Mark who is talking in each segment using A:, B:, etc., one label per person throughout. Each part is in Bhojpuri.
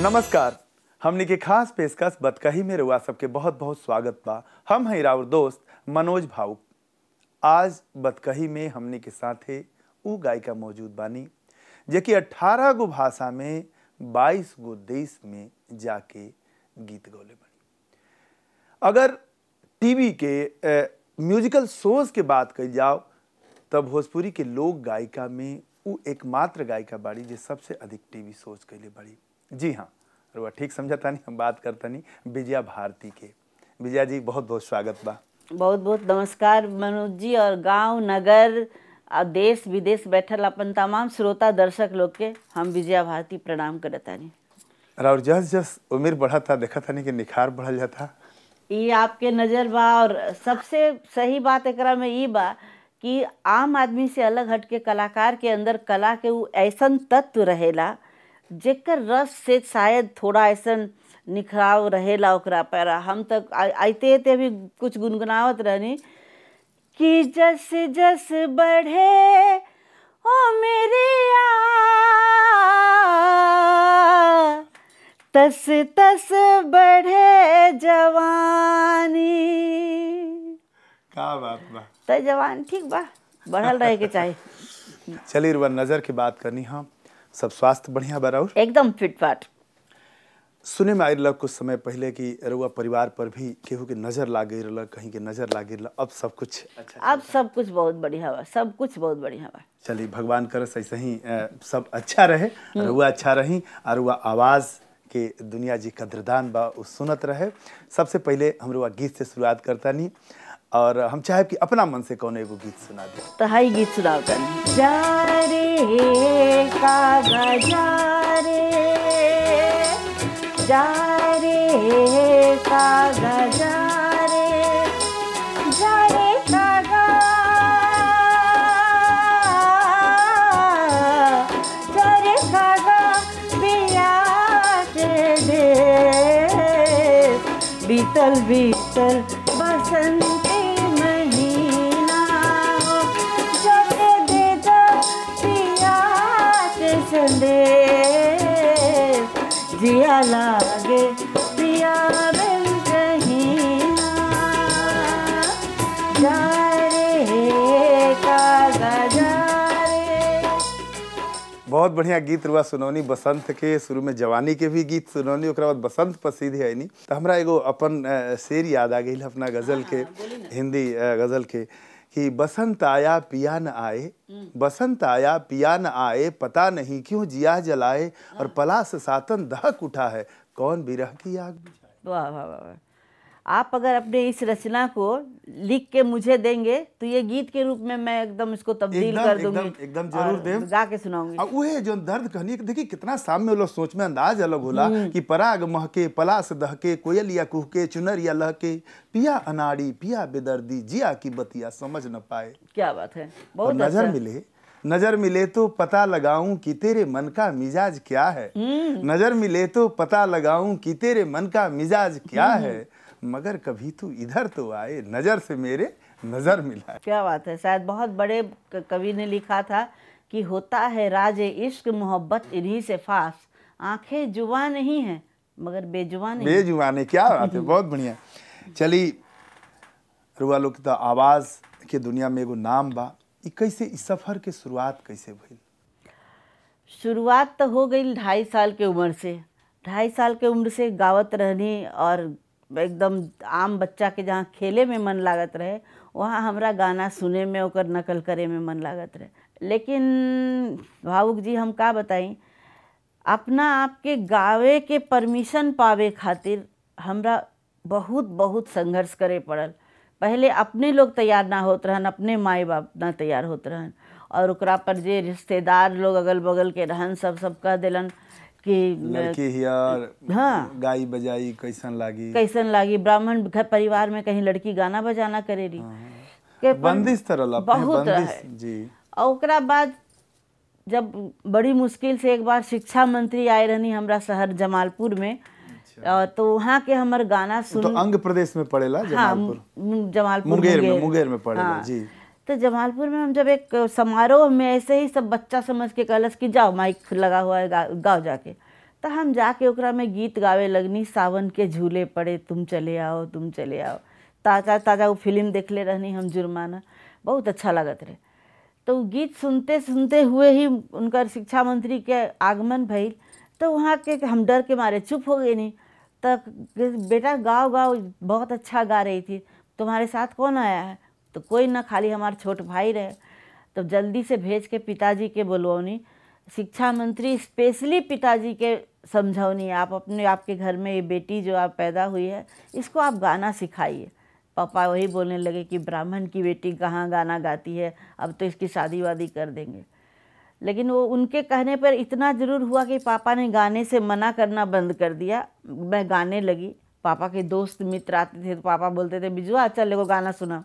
A: नमस्कार। हमनी के खास पेशकश बतकही में रुआ सबके बहुत बहुत स्वागत बा। हम हैं राउर दोस्त मनोज भावुक। आज बतकही में हमनी के साथे उ गायिका मौजूद बानी जेकि 18 गो भाषा में 22 गो देश में जाके गीत गौले बानी। अगर टीवी के म्यूजिकल शोज के बात कही जाओ तब भोजपुरी के लोक गायिका में उ एकमात्र गायिका बाड़ी जे सबसे अधिक टीवी शोज कैले बाड़ी। जी हाँ, रुआ ठीक समझतानी, हम बात करतानी विजया भारती के। विजया जी बहुत बहुत स्वागत बा।
B: बहुत बहुत नमस्कार मनोज जी, और गांव नगर और देश विदेश बैठल अपन तमाम श्रोता दर्शक लोग के हम विजया भारती प्रणाम करतानी।
A: और जस जस उम्र बढ़ता देखा था कि निखार बढ़ल जाता।
B: ये आपके नज़र बा, और सबसे सही बात एकरा में ई बा कि आम आदमी से अलग हट के कलाकार के अंदर कला के उ ऐसन तत्व रहेला जेकर रस से शायद थोड़ा ऐसन निखराव रहेला ओकरा पर। हम तक आते आते भी कुछ गुनगुनावत रहनी कि जस जस बढ़े ओ मेरे तस तस बढ़े जवानी।
A: का बात बा।
B: तो जवान ठीक बा, बढ़ल रहे के चाहे।
A: चलिए रुआ नजर की बात करनी। हम सब स्वास्थ्य बढ़िया बा और
B: एकदम फिट फाट।
A: सुने में आयल कुछ समय पहले कि रुआ परिवार पर भी केहू के नजर लागे रहल, कहीं के नजर लागे रहल। अब सब कुछ अच्छा,
B: अब सब कुछ बहुत बढ़िया बा, सब कुछ बहुत बढ़िया बा।
A: चलिए भगवान करस ऐसे ही सब अच्छा रहे, रुआ अच्छा रही और रुआ आवाज के दुनिया जी कदरदान बा उ सुनत रहे। सबसे पहले हम रुआ गीत से शुरुआत करता नहीं, और हम चाहे कि अपना मन से कौन एगो गीत सुना दे।
B: तो हाई गीत सुनाओ तनी। जा रे कागा जा रे कागा जा रे कागा पिया दे बीतल बीतल बसंती महीना हो जब दे दो पिया के संदेश जिया लागे पिया बिन कहीं ना। जा रे कागा जा रे।
A: बहुत बढ़िया गीत रुआ सुनौनी। बसंत के शुरू में जवानी के भी गीत सुनौनी, ओकरा बाद बसंत पसीद है नहीं। तो हमरा एगो अपन शेर याद आ गई अपना गजल के, हिंदी गजल के, कि बसंत आया पिया न आए, बसंत आया पिया न आए, पता नहीं क्यों जिया जलाए, और पलास सातन दहक उठा है, कौन बिरह की आग बुझाए।
B: वाह वाह वाह। आप अगर अपने इस रचना को लिख के मुझे देंगे तो ये गीत के रूप में मैं एकदम इसको तब्दील कर दूंगी।
A: एकदम जरूर देव,
B: गा के सुनाऊंगी।
A: और वो है जो दर्द कहनी, देखिए कितना सामने लोग सोच में अंदाज अलग होला कि पराग महके, पलास दहके, कोयलिया कुहके, चुनरिया लहके, पिया अनाड़ी पिया बेदर्दी, जिया की बतिया समझ न पाए।
B: क्या बात है,
A: बहुत नजर मिले तो पता लगाऊं कि तेरे मन का मिजाज क्या है, नजर मिले तो पता लगाऊं कि तेरे मन का मिजाज क्या है, मगर कभी तू इधर तो आए, नजर से मेरे नजर मिलाए।
B: क्या बात है। शायद बहुत बड़े कवि ने लिखा था कि होता है राज इश्क मोहब्बत इन्हीं से फास, आंखें जुआ नहीं है मगर बेजुबान नहीं।
A: बेजुबान है, क्या बात है, बहुत बढ़िया। चली रुआ लोग तो आवाज के दुनिया में एगो नाम बा, कैसे इस सफर के शुरुआत कैसे भइल?
B: शुरुआत तो हो गई 2.5 साल के उम्र से। 2.5 साल के उम्र से गावत रहनी, और एकदम आम बच्चा के जहाँ खेले में मन लागत रहे वहाँ हमरा गाना सुने में ओकर नकल करे में मन लागत रहे। लेकिन भावुक जी हम का बताई, अपना आपके गावे के परमिशन पावे खातिर हमरा बहुत बहुत संघर्ष करे पड़ल। पहले अपने लोग तैयार ना होत रहन, अपने माई बाप ना तैयार होत रहन, और ओकरा पर जे रिश्तेदार लोग अगल बगल के रहन सब कह दिलन कि
A: लड़की हियार,
B: हाँ
A: गाई बजाई कैसन लागी,
B: ब्राह्मण घर परिवार में कहीं लड़की गाना बजाना करेली के
A: बंदिश तरल
B: बहुत
A: जी।
B: और ओकरा बाद जब बड़ी मुश्किल से एक बार शिक्षा मंत्री आए रहनी हमरा शहर जमालपुर में, तो वहाँ के हमर गाना सुन।
A: तो अंग प्रदेश में पड़ेला जमालपुर?
B: हाँ, जमालपुर
A: मुंगेर में पड़ेला। हाँ, जी।
B: तो जमालपुर में हम जब एक समारोह में ऐसे ही सब बच्चा समझ के कहलस कि जाओ माइक लगा हुआ है गाओ जाके, तो हम जाके ओकरा में गीत गावे लगनी, सावन के झूले पड़े तुम चले आओ तुम चले आओ। ताज़ा ताज़ा वो फिल्म देखले रहनी हम, जुर्माना, बहुत अच्छा लगत रहे। तो वो गीत सुनते सुनते हुए ही उनकर शिक्षा मंत्री के आगमन भइल। तो वहाँ के हम डर के मारे चुप हो गए नहीं। तब बेटा गाओ गाओ, बहुत अच्छा गा रही थी, तुम्हारे साथ कौन आया है? तो कोई ना, खाली हमारा छोट भाई रहे। तो जल्दी से भेज के पिताजी के बोलवनी। शिक्षा मंत्री स्पेशली पिताजी के समझौनी, आप अपने आपके घर में ये बेटी जो आप पैदा हुई है, इसको आप गाना सिखाइए। पापा वही बोलने लगे कि ब्राह्मण की बेटी कहाँ गाना गाती है, अब तो इसकी शादी वादी कर देंगे। लेकिन वो उनके कहने पर इतना ज़रूर हुआ कि पापा ने गाने से मना करना बंद कर दिया। मैं गाने लगी, पापा के दोस्त मित्र आते थे तो पापा बोलते थे बिजुआ चल देखो गाना सुना।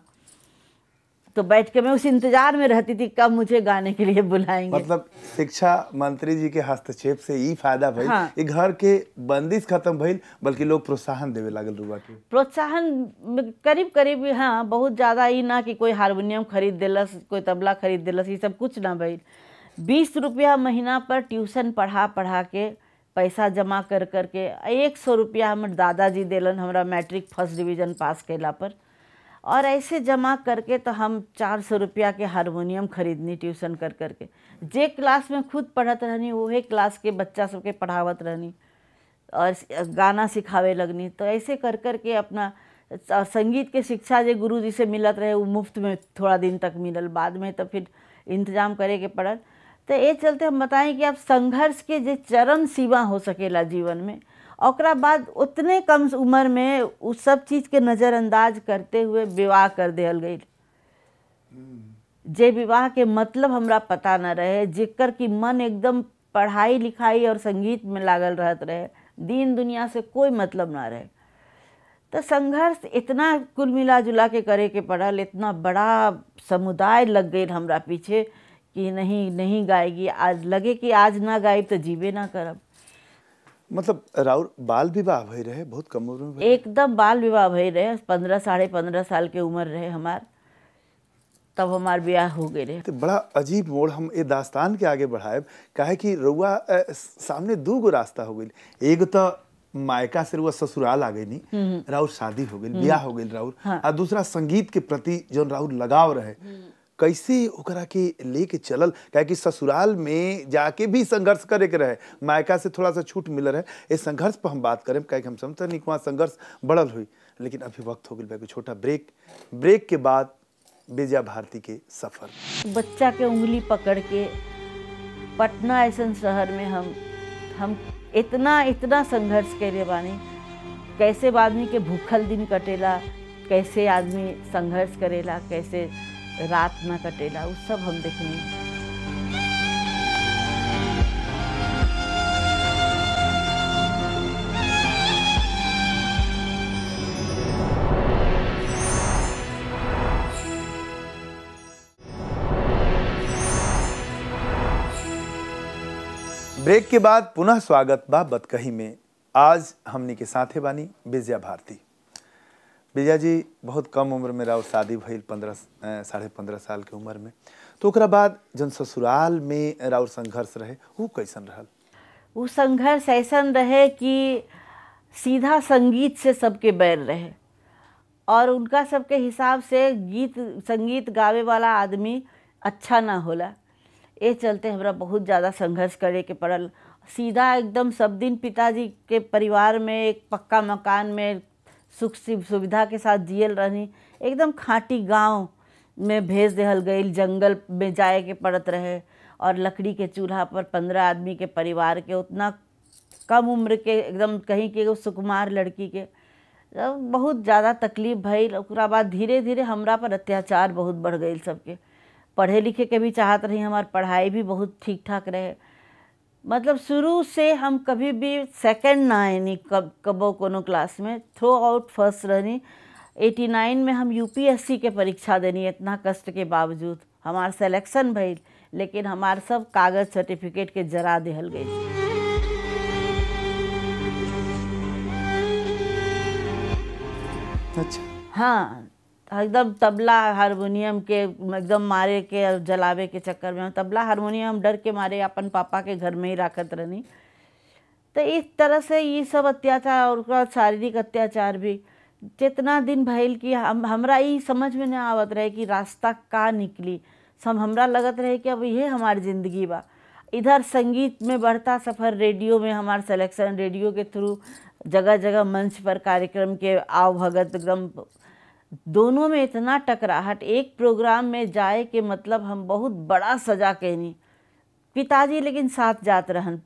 B: तो बैठ के मैं उस इंतजार में रहती थी कब मुझे गाने के लिए बुलाएंगे।
A: मतलब शिक्षा मंत्री जी के हस्तक्षेप से ई फायदा भइल,
B: हाँ।
A: ई घर के बंदिश खत्म भइल, बल्कि लोग प्रोत्साहन देवे लागल रुआ के।
B: प्रोत्साहन करीब करीब, हाँ, बहुत ज़्यादा ही ना कि कोई हारमोनियम खरीद दिलस, कोई तबला खरीद दिलस, ये सब कुछ ना भइल। 20 रुपया महीना पर ट्यूशन पढ़ा के पैसा जमा कर के 100 रुपया हमर दादाजी दिलन हमरा मैट्रिक फर्स्ट डिवीज़न पास कैला पर। और ऐसे जमा करके तो हम 400 रुपया के हारमोनियम खरीदनी ट्यूशन कर के। जे क्लास में खुद पढ़त रहनी वही क्लास के बच्चा सबके पढ़ावत रहनी और गाना सिखावे लगनी। तो ऐसे कर के अपना संगीत के शिक्षा जो गुरुजी से मिलत रहे वो मुफ्त में थोड़ा दिन तक मिलल, बाद में तो फिर इंतजाम करे के पड़ल। तो ये चलते हम बताएं कि आप संघर्ष के जो चरम सीमा हो सकेला जीवन में, और बाद उतने कम उम्र में उस सब चीज़ के नज़रअंदाज करते हुए विवाह कर दिहल गई। जे विवाह के मतलब हमरा पता न रहे, जेकर की मन एकदम पढ़ाई लिखाई और संगीत में लागल रहत रहे, दीन दुनिया से कोई मतलब ना रहे। तो संघर्ष इतना कुल मिला जुला के करे के पड़ल, इतना बड़ा समुदाय लग गई हमरा पीछे कि नहीं गाएगी, आज लगे कि आज ना गायब तो जीवे ना करब।
A: मतलब राउर बाल विवाह भई रहे बहुत कम उम्र में?
B: एकदम बाल विवाह भई रहे, 15 साढ़े 15 साल के उम्र रहे हमार, तब हमार ब्याह हो गए रहे।
A: तो बड़ा अजीब मोड़ हम ये दास्तान के आगे बढ़ाए, काहे कि रउआ सामने दू गो रास्ता हो गई। एगो तो मायका से रउआ ससुराल आ गई नहीं, राउर शादी हो गई, ब्याह हो गई राउर,
B: हाँ।
A: और दूसरा संगीत के प्रति जो राउर लगाव रहे, कैसे ओकरा के लेके चलल? काहे कि ससुराल में जाके भी संघर्ष करे के रहे, मायका से थोड़ा सा छूट मिल रहे। इस संघर्ष पर हम बात करें, काहे कि हम समझते नहीं वहाँ संघर्ष बढ़ल हुई। लेकिन अभी वक्त हो गई छोटा ब्रेक के बाद विजया भारती के सफर।
B: बच्चा के उंगली पकड़ के पटना ऐसा शहर में हम इतना संघर्ष करे बानी। कैसे आदमी के भूखल दिन कटेला, कैसे आदमी संघर्ष करेला, कैसे रात ना कटेला, वो सब हम देखनी।
A: ब्रेक के बाद पुनः स्वागत बा बतकही में। आज हमनी के साथे बानी विजया भारती। विजया जी बहुत कम उम्र में राउर शादी भइल, साढ़े 15 साल के उम्र में। तो ओकरा बाद जन ससुराल में राउर संघर्ष रहे वो कैसन रहल?
B: वो संघर्ष ऐसन रहे कि सीधा संगीत से सबके बैर रहे, और उनका सबके हिसाब से संगीत गावे वाला आदमी अच्छा ना होला। ये चलते हमरा बहुत ज़्यादा संघर्ष करे के पड़ल। सीधा एकदम सब दिन पिताजी के परिवार में एक पक्का मकान में सुख सुविधा के साथ जियल रहनी, एकदम खाटी गांव में भेज देहल गई, जंगल में जाए के पड़त रहे, और लकड़ी के चूल्हा पर 15 आदमी के परिवार के, उतना कम उम्र के एकदम कहीं के सुकुमार लड़की के बहुत ज़्यादा तकलीफ भइल। ओकरा बाद धीरे धीरे हमरा पर अत्याचार बहुत बढ़ गई। सबके पढ़े लिखे के भी चाहत रही, हमार पढ़ाई भी बहुत ठीक ठाक रहे। मतलब शुरू से हम कभी भी सेकंड ना आए नहीं, कबो कोनो क्लास में, थ्रो आउट फर्स्ट रहनी। 89 में हम यूपीएससी के परीक्षा देनी, इतना कष्ट के बावजूद हमार सिलेक्शन भइल, लेकिन हमार सब कागज सर्टिफिकेट के जरा देहल गई।
A: अच्छा।
B: हाँ, एकदम तबला हारमोनियम के एकदम मारे के और जलावे के चक्कर में, तबला हारमोनियम डर के मारे अपन पापा के घर में ही रखत रहनी। तो इस तरह से ये सब अत्याचार और उसका शारीरिक अत्याचार भी जितना दिन भइल कि हमरा ई समझ में नहीं आवत रहे कि रास्ता का निकली। सब हमरा लगत रहे कि अब ये हमारी ज़िंदगी बा। इधर संगीत में बढ़ता सफ़र, रेडियो में हमार सिलेक्शन, रेडियो के थ्रू जगह जगह मंच पर कार्यक्रम के आव भगत एकदम दोनों में इतना टकराहट। एक प्रोग्राम में जाए के मतलब हम बहुत बड़ा सजा कहनी। पिताजी लेकिन साथ जात रहन।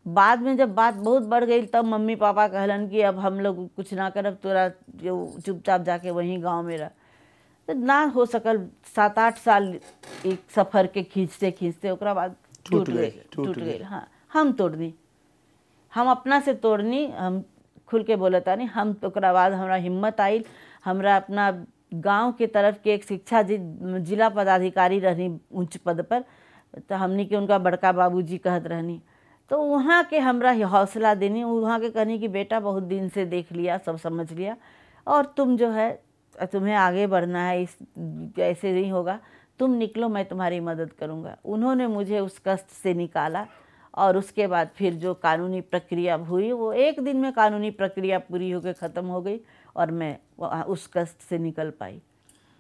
B: बाद में जब बात बहुत बढ़ गई तब मम्मी पापा कहलन कि अब हम लोग कुछ ना करब, तोरा जो चुपचाप जाके वहीं गांव में रह। तो ना हो सकल 7-8 साल एक सफ़र के खींचते खींचते ओकरा बाद टूट गई। हाँ, हम तोड़नी, हम अपना से तोड़नी। हम खुल के बोलता नहीं हम। ओकरा बाद हमरा हिम्मत आई। हमरा अपना गांव के तरफ के एक शिक्षा जिला पदाधिकारी रहनी उच्च पद पर, तो हमनी के उनका बड़का बाबूजी कहत रहनी। तो वहाँ के हमरा हौसला देनी, वहाँ के कहनी कि बेटा बहुत दिन से देख लिया, सब समझ लिया, और तुम जो है तुम्हें आगे बढ़ना है, इस ऐसे नहीं होगा, तुम निकलो, मैं तुम्हारी मदद करूँगा। उन्होंने मुझे उस कष्ट से निकाला और उसके बाद फिर जो कानूनी प्रक्रिया हुई वो एक दिन में कानूनी प्रक्रिया पूरी होकर ख़त्म हो गई और मैं उस कष्ट से निकल पाई।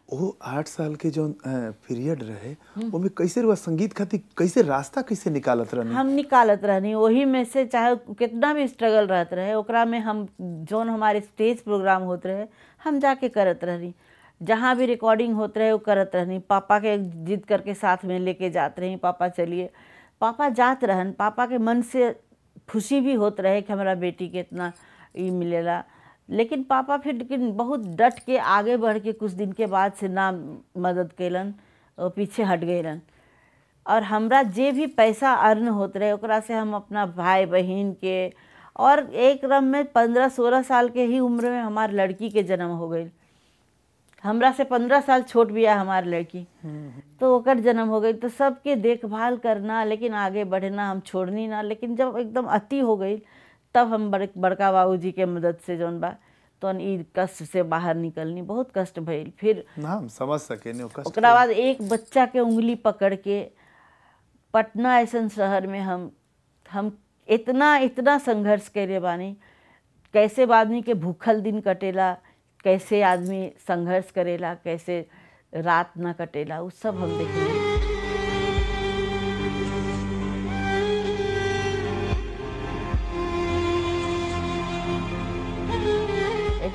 A: वो 8 साल के जो पीरियड रहे वो कैसे रुआ संगीत खातिर, कैसे रास्ता कैसे निकालत रहनी?
B: हम निकालत रहनी वही में से, चाहे कितना भी स्ट्रगल रहत रहे ओकरा में हम जोन हमारे स्टेज प्रोग्राम होते रहे हम जाके करत रहनी। जहाँ भी रिकॉर्डिंग होते रहे वो करत रहनी। पापा के जिद करके साथ में लेके जात रही, पापा चलिए, पापा जात रहन। पापा के मन से खुशी भी होत रहे कि हमारा बेटी के इतना ये मिलेला। लेकिन पापा फिर लेकिन बहुत डट के आगे बढ़ के कुछ दिन के बाद से ना मदद कैलन, पीछे हट गएलन। और हमरा जे भी पैसा अर्न होत रहे ओकरा से हम अपना भाई बहन के, और एक रम में 15-16 साल के ही उम्र में हमार लड़की के जन्म हो गई। हमरा से 15 साल छोट भी है हमार लड़की, तो ओकर जन्म हो गई। तो सबके देखभाल करना, लेकिन आगे बढ़ना हम छोड़नी ना। लेकिन जब एकदम अति हो गई तब हम बड़का बाबूजी के मदद से जौन बा तो ई कष्ट से बाहर निकलनी बहुत कष्ट भइल। फिर
A: ना हम समझ सके नहीं कष्ट।
B: ओकरा बाद एक बच्चा के उंगली पकड़ के पटना ऐसन शहर में हम इतना संघर्ष करे बानी। कैसे आदमी के भूखल दिन कटेला, कैसे आदमी संघर्ष करेला, कैसे रात ना कटेला, वो सब हम देखेंगे।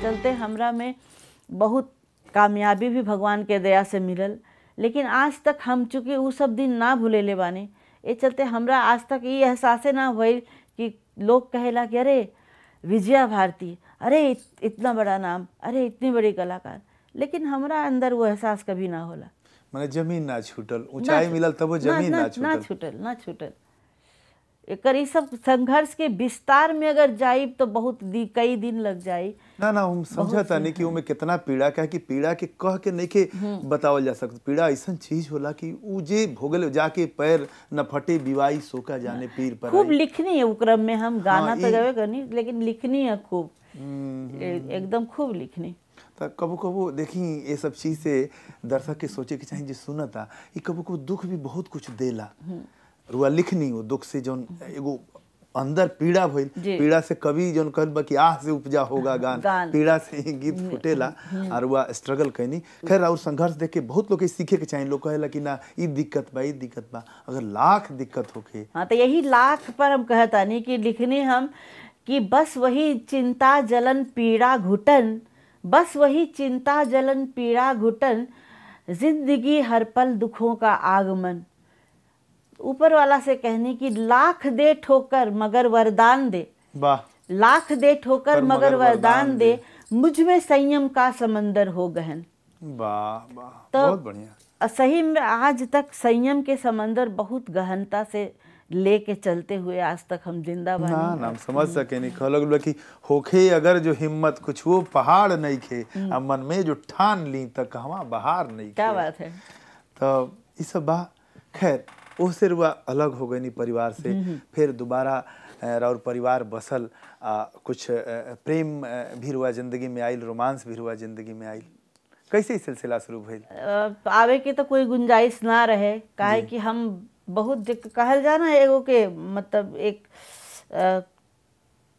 B: चलते हमरा में बहुत कामयाबी भी भगवान के दया से मिलल। लेकिन आज तक हम चूँकि वो सब दिन ना भूलेले बानी, ये चलते हमरा आज तक ये एहसास ना भइल कि लोग कहेला कि अरे विजया भारती, अरे इतना बड़ा नाम, अरे इतनी बड़ी कलाकार। लेकिन हमरा अंदर वो एहसास कभी ना होला।
A: माने जमीन ना छूटल, ऊंचाई मिलल तब वो जमीन ना छूटल।
B: एकर सब संघर्ष के विस्तार में अगर जाइब तो बहुत कई दिन लग जाई।
A: ना हम समझता नहीं कि उमे कितना पीड़ा का है कि पीड़ा के कह के नहीं के बतावल जा सकता। पीड़ा ऐसा चीज होला कि उ जे भोगल जाके पैर न फटे बिवाई सोका जाने पीर पर।
B: खूब लिखनी है वो क्रम में, हम गाना तो गवे करनी लेकिन लिखनी है खूब, एकदम खूब लिखनी।
A: तो कबो देखी ये सब चीज से दर्शक के सोचे के चाहिए, जो सुनता ये कबो दुख भी बहुत कुछ देला। रुआ लिखनी वो दुख से जोन एगो अंदर पीड़ा भइल, पीड़ा से कवि जोन कहल बा कि आह से उपजा होगा गान, पीड़ा से ही गीत फुटेला। और रुआ स्ट्रगल कैनी। खैर और संघर्ष देख के बहुत लोग के सीखे के चाहिए। लोग कहेला कि ना ई दिक्कत बा, अगर लाख दिक्कत होके।
B: हाँ, तो यही लाख पर हम कहता नहीं कि लिखनी हम कि बस वही चिंता जलन पीड़ा घुटन, बस वही चिंता जलन पीड़ा घुटन, जिंदगी हर पल दुखों का आगमन। ऊपर वाला से कहनी कि लाख दे ठोकर मगर वरदान दे,
A: वाह,
B: लाख दे ठोकर मगर वरदान दे, मुझ में संयम का समंदर हो गहन।
A: वाह वाह,
B: तो
A: बहुत बढ़िया।
B: सही में आज तक संयम के समंदर बहुत गहनता से लेके चलते हुए आज तक हम जिंदा बानी।
A: ना हम समझ सके नहीं। कहल कि होखे अगर जो हिम्मत कुछ वो पहाड़ नहीं खे, मन में जो ठान ली तक कहवा बहार नहीं।
B: क्या बात है।
A: तो ये सब बा। खैर उससे रुआ अलग हो गई परिवार से, फिर दोबारा और परिवार बसल, कुछ प्रेम भी रुआ जिंदगी में आयल, रोमांस भी रुआ जिंदगी में आयल। कैसे सिलसिला शुरू भइल?
B: आवे के तो कोई गुंजाइश ना रहे, काहे कि हम बहुत कहल जाना एगो के मतलब एक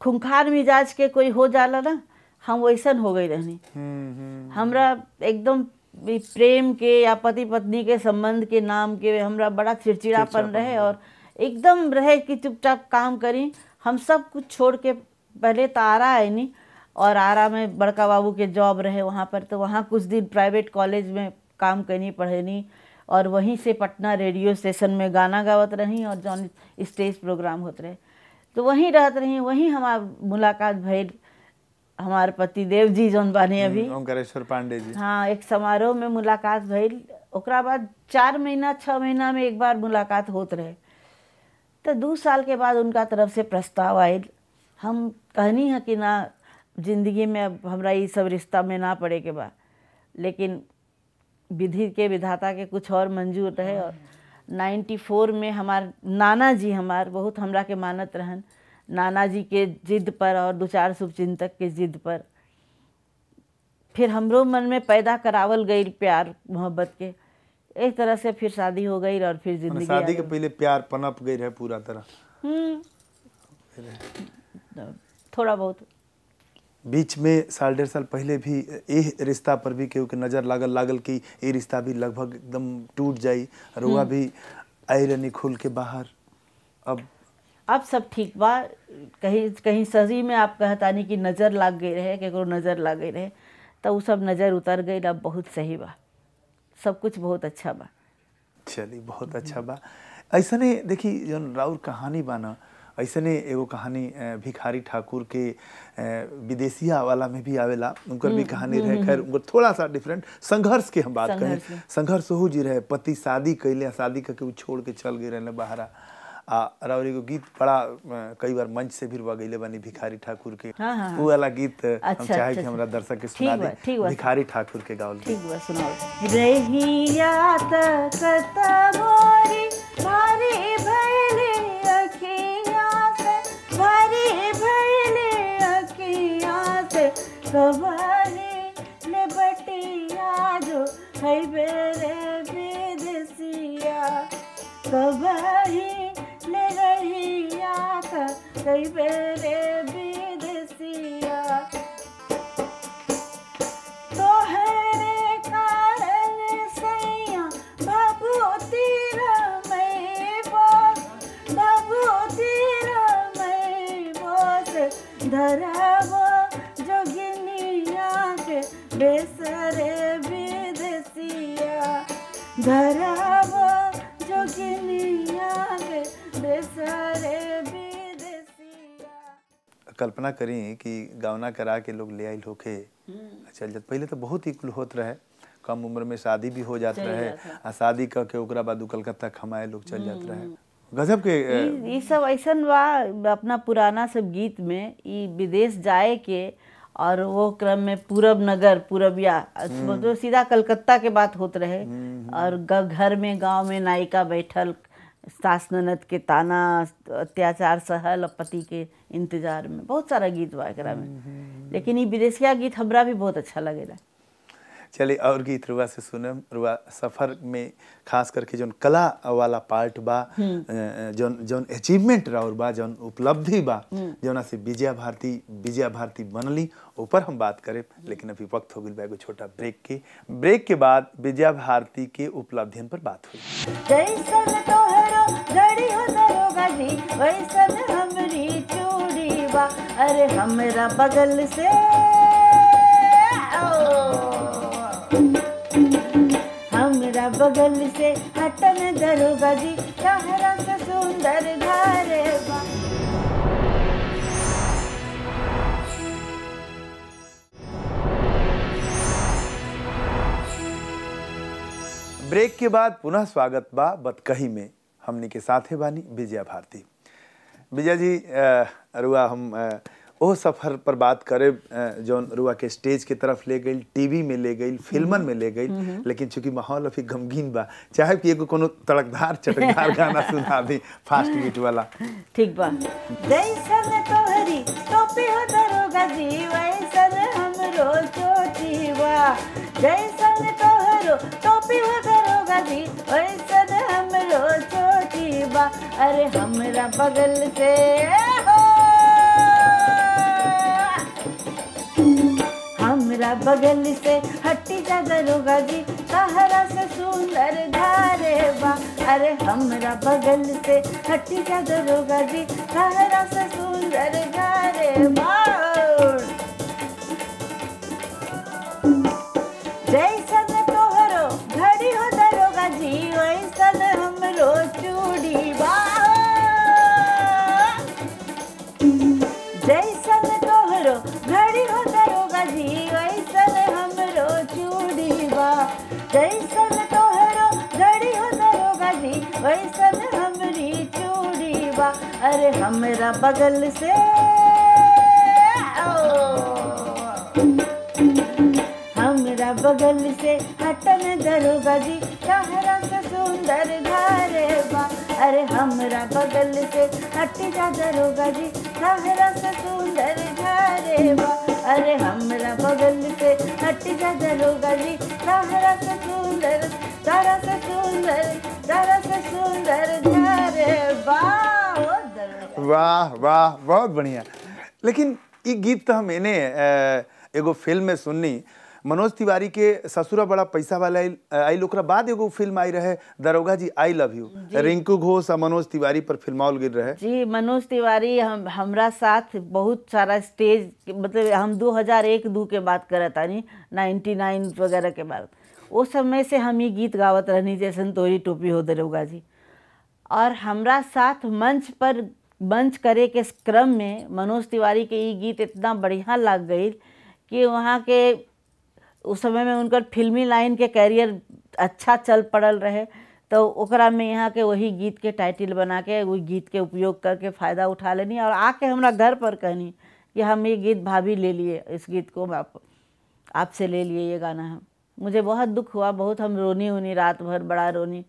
B: खूंखार मिजाज के कोई हो जाला ना, हम वैसन हो गई रहनी। हमरा एकदम भी प्रेम के या पति पत्नी के संबंध के नाम के हमरा बड़ा चिड़चिड़ापन रहे, और एकदम रहे कि चुपचाप काम करी। हम सब कुछ छोड़ के पहले तो आरा है नहीं, और आरा में बड़का बाबू के जॉब रहे वहाँ पर, तो वहाँ कुछ दिन प्राइवेट कॉलेज में काम करनी पढ़नी, और वहीं से पटना रेडियो स्टेशन में गाना गावत रही, और जौन स्टेज प्रोग्राम होते रहे तो वहीं रहत रही। वहीं हमार मुलाकात भइल हमार पति देव जी जौन बानी अभी,
A: ओंकारेश्वर पांडे जी।
B: हाँ, एक समारोह में मुलाकात भइल। ओकरा बाद 4 महीना 6 महीना में एक बार मुलाकात होत रहे। तो 2 साल के बाद उनका तरफ से प्रस्ताव आयल। हम कहनी है कि ना, जिंदगी में अब हमरा ये सब रिश्ता में ना पड़े के बा, लेकिन विधि के विधाता के कुछ और मंजूर रहे। और 94 में हमार नाना जी हमार बहुत हमरा के मानत रहन। नाना जी के जिद पर और 2-4 शुभचिंतक के जिद पर फिर हमरो मन में पैदा करावल गई प्यार मोहब्बत के। एक तरह से फिर शादी हो गई, और फिर जिंदगी
A: शादी के पहले प्यार पनप गई रहे पूरा तरह।
B: थोड़ा बहुत
A: बीच में 1.5 साल पहले भी ये रिश्ता पर भी केहू के नजर लागल कि ये रिश्ता भी लगभग एकदम टूट जाई, रुआ भी आई रहनी खुल के बाहर।
B: अब सब ठीक बा। कहीं कहीं सही में आप कहतानी कि नज़र लग गई रहे, केकरो नज़र लग गई रहे, तो वो सब नज़र उतर गई। अब बहुत सही बा, सब कुछ बहुत अच्छा बा।
A: चलिए, बहुत अच्छा बा। ऐसने देखी जौन राउर कहानी बा ना, ऐसने एगो कहानी भिखारी ठाकुर के विदेशिया वाला में भी आवेला, उनकर भी कहानी रहे। खैर उनकर थोड़ा सा डिफरेंट संघर्ष के हम बात करें। संघर्ष हो जी रहे, पति शादी कैले, शादी करके वो छोड़ के चल गए रहे बाहर। राउर एगो गीत बड़ा कई बार मंच से भी रुआ गईले बानी, भिखारी ठाकुर के। वो वाला गीत हम चाहे कि हमरा दर्शक के सुना दे, भिखारी ठाकुर के गावल।
B: ठीक बा, सुनाओ। रहिया तकत मोरी भारी भइले अखियाँ से, भारी भइले अखियाँ से, कबारी ले बटिया जो खइबे रे विदेशिया, कबारी ले रहिया का खइबे रे विदेशिया। तोहरे कारण सैया भभूति रमै बोस, भभूति रमै बोस, धरबो जोगिनिया के बेसरे विदेशिया, धरबो जोगिनिया के बेसरे विदेशिया।
A: कल्पना करी कि गावना करा के लोग ले आइल होके चल जात। पहले तो बहुत ही कुल होत रहे, कम उम्र में शादी भी हो जात रहे, आ शादी करके ओकरा बाद कलकत्ता कमाए लोग चल जात रहे। गजब के
B: ये सब ऐसन बा। अपना पुराना सब गीत में ये विदेश जाए के, और वो क्रम में पूरब नगर, पूरबिया, तो सीधा कलकत्ता के बात होत रहे। और घर में गांव में नायिका बैठल, सास ननद के ताना, अत्याचार सहल, पति के इंतजार में, बहुत सारा गीत बा एकरा में। लेकिन ये विदेशिया गीत हमरा भी बहुत अच्छा लगेला।
A: चलिए, और गीत रुआ से सुनम। रुआ सफर में खास करके जौन कला वाला पार्ट बा, जौन अचीवमेंट राउर बा, जौन उपलब्धि बा, जौना से विजया भारती बनली, ऊपर हम बात करें। लेकिन अभी वक्त हो गई बा एगो छोटा ब्रेक के बाद विजया भारती के उपलब्धियन पर बात हुई।
B: जैसन तोहरो घड़ी हो दरोगा जी, वैसन हमरी चूड़ी बा, अरे हमरा बगल से हमरा बगल से हटन दरोगा जी, शहरा से सुंदर घरे बा।
A: ब्रेक के बाद पुनः स्वागत बा बतकही में। हमनी के साथे बानी विजया भारती। विजया जी, रुआ हम ओ सफर पर बात करे जौन रुआ के स्टेज के तरफ ले गई, टीवी में ले गई, फिल्मन में ले गई। लेकिन चूंकि माहौल अभी गमगीन बा, चाहे कि एगो कोनो तड़कदार चटकदार गाना सुना दी, फास्ट बीट वाला।
B: ठीक बा। जैसन तोहरी टोपी हो दरोगा जी, वैसन हमरो चोटी बा, जैसन तोहरो टोपी हो दरोगा जी, वैसन हमरो चोटी बा, अरे हमरा बगल से हो हमरा बगल से हटी जा दरोगा जी, तहरा से सुंदर घरे बा। अरे हमरा बगल से हटी जा दरोगा जी, तहरा से सुंदर घरे बा। जैसन तोहरो घड़ी हो दरोगा जी, वैसन हमरो चूड़ी बा। जैसन तोहरो घड़ी हो दरोगा जी, वैसन हमरो चूड़ी बा। जैसन तोहरो घड़ी हो दरोगा जी, वैसन हमरी चूड़ी बा। अरे हमरा बगल से हमरा बगल से हटन दरोगा जी, तहरा से सुंदर घरे बा। अरे हमरा बगल से हट जा दरोगा जी, तहरा से सुंदर घरे बा। अरे हमरा बगल से हट जा दरोगा जी, तहरा से सुंदर, तहरा से सुंदर, तहरा से सुंदर घरे बा।
A: वाह वाह, बहुत बढ़िया। लेकिन ये गीत तो हम एने एगो फिल्म में सुननी, मनोज तिवारी के ससुरा बड़ा पैसा वाला आइल, ओकरा बाद एगो फिल्म आई रहे दरोगा जी आई लव यू, रिंकू घोष और मनोज तिवारी पर फिल्मावल गिर रहे
B: जी। मनोज तिवारी हमरा साथ बहुत सारा स्टेज, मतलब हम 2001-2 के बात करत तानी, 99 वगैरह के बाद, वो समय से हम ये गीत गावत रहनी, जैसन तोरी टोपी हो दरोगा जी। और हमरा साथ मंच करे के क्रम में मनोज तिवारी के ये गीत इतना बढ़िया लग गई कि वहाँ के उस समय में उनकर फिल्मी लाइन के कैरियर अच्छा चल पड़ल रहे, तो ओकरा में यहाँ के वही गीत के टाइटल बना के वही गीत के उपयोग करके फ़ायदा उठा लेनी और आके हमरा घर पर कहनी कि हम ये गीत भाभी ले लिए, इस गीत को आपसे ले लिए, ये गाना है। मुझे बहुत दुख हुआ, बहुत हम रोनी रात भर, बड़ा रोनी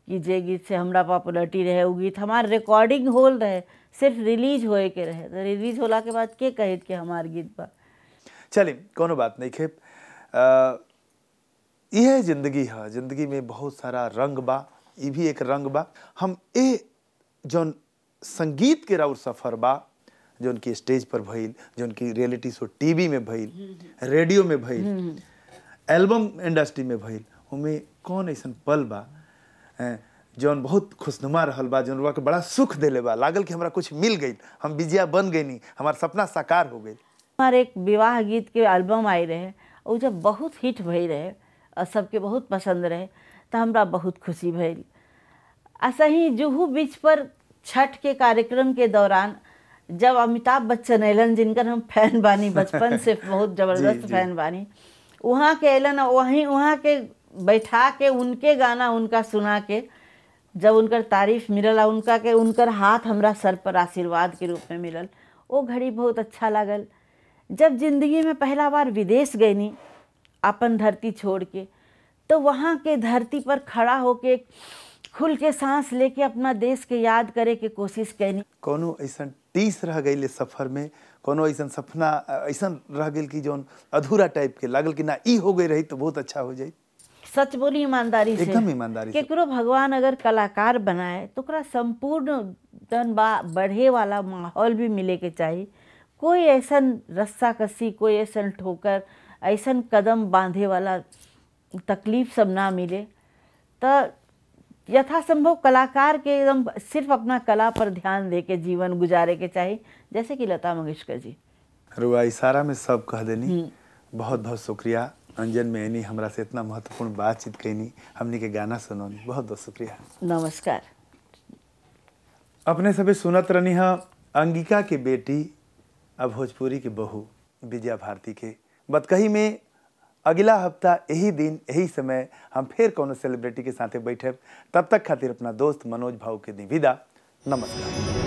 B: कि जे गीत से हमरा पॉपुलरिटी रहे, वो गीत हमार रिकॉर्डिंग होल रहे, सिर्फ रिलीज होए के रहे, तो रिलीज होला के बाद के कहित कि हमार गीत बा।
A: चलिए कोनो बात नहीं खेप, यह जिंदगी है, जिंदगी में बहुत सारा रंग बा, ये भी एक रंग बा। हम ए जौन संगीत के राउर सफ़र बा, जो उनकी स्टेज पर भइल, जो उनकी रियलिटी शो टीवी में भइल, रेडियो में भइल, एल्बम इंडस्ट्री में भइल, उनमें कौन ऐसा पल बा जौन बहुत खुशनुमा रहल बा, जौन के बड़ा सुख देले बा, लागल कि हमरा कुछ मिल गई, हम विजया बन गई, नहीं हमारा सपना साकार हो गई।
B: हमारे एक विवाह गीत के एल्बम आई रहे, वो जब बहुत हिट भई रहे और सबके बहुत पसंद रहे, तो हमरा बहुत खुशी भइल। ऐसा ही जुहू बीच पर छठ के कार्यक्रम के दौरान जब अमिताभ बच्चन अलन, जिनकर हम फैन बानी बचपन से, बहुत ज़बरदस्त फैन बानी, वहाँ के अलन, वहाँ के बैठा के उनके गाना उनका सुना के जब उनकर तारीफ मिलल, उनकर हाथ हमरा सर पर आशीर्वाद के रूप में मिलल, वो घड़ी बहुत अच्छा लागल। जब जिंदगी में पहला बार विदेश गईनी अपन धरती छोड़ के, तो वहाँ के धरती पर खड़ा होके खुल के सांस लेके अपना देश के याद करे के कोशिश कैनी।
A: कोनो ऐसा टीस रह गई सफर में, कोनो ऐसा सपना ऐसा रह गई कि जौन अधूरा टाइप के लागल कि ना ई हो गई रही तो बहुत अच्छा हो जाए।
B: सच बोली ईमानदारी से,
A: एकदम ईमानदारी से।
B: केकरो भगवान अगर कलाकार बनाए तो ओकरा संपूर्ण बढ़े वाला माहौल भी मिले के चाहिए। कोई ऐसा रस्साकसी, कोई ऐसा ठोकर, ऐसा कदम बांधे वाला तकलीफ सब ना मिले, तो यथासंभव कलाकार के एकदम सिर्फ अपना कला पर ध्यान दे के जीवन गुजारे के चाहिए, जैसे कि लता मंगेशकर जी।
A: रुआ इशारा में सब कह देनी। बहुत बहुत शुक्रिया अंजन मेहनी, हमरा से इतना महत्वपूर्ण बातचीत कैनी, हमने के गाना सुनौनी, बहुत बहुत शुक्रिया।
B: नमस्कार।
A: अपने सभी सुनत रहनी है अंगिका के बेटी अब भोजपुरी के बहू विजया भारती के बतकही में। अगला हफ्ता यही दिन यही समय हम फिर कोनो सेलिब्रिटी के साथे बैठे, तब तक खातिर अपना दोस्त मनोज भाऊ के दी विदा। नमस्कार।